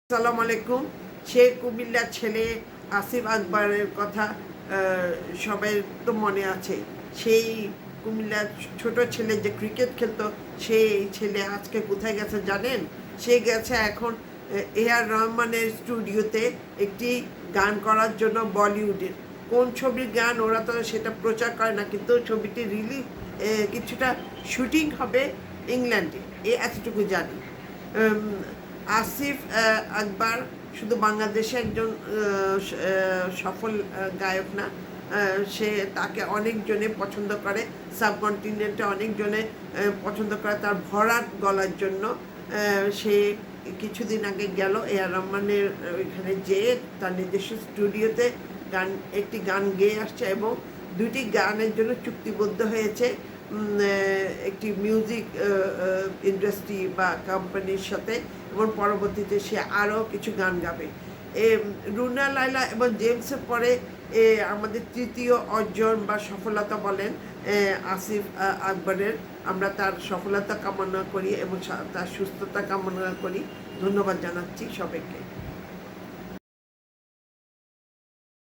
আসসালামু আলাইকুম। সে কুমিল্লার ছেলে আসিফ আকবরের কথা সবাই তো মনে আছে। সেই কুমিল্লার ছোট ছেলে যে ক্রিকেট খেলতো, সেই ছেলে আজকে কোথায় গেছে জানেন? সে গেছে এখন এআর রহমানের স্টুডিওতে একটি গান করার জন্য বলিউডের। কোন ছবির গান ওরা তো সেটা প্রচার করে না, কিন্তু ছবিটি রিলিজ কিছুটা শুটিং হবে ইংল্যান্ডে, এতটুকু জানি। আসিফ আকবর শুধু বাংলাদেশে একজন সফল গায়ক না, সে তাকে অনেকজনে পছন্দ করে, সাবকন্টিনেন্টে অনেকজনে পছন্দ করে তার ভরাট গলার জন্য। সে কিছুদিন আগে গেল এআর রহমানের ওইখানে যেয়ে তার নিজস্ব স্টুডিওতে একটি গান গেয়ে আসছে এবং দুটি গানের জন্য চুক্তিবদ্ধ হয়েছে একটি মিউজিক ইন্ডাস্ট্রি বা কোম্পানির সাথে, এবং পরবর্তীতে সে আরও কিছু গান গাবে। রুনা লায়লা এবং জেমসের পরে আমাদের তৃতীয় অর্জন বা সফলতা বলেন আসিফ আকবরের। আমরা তার সফলতা কামনা করি এবং তার সুস্থতা কামনা করি। ধন্যবাদ জানাচ্ছি সবাইকে।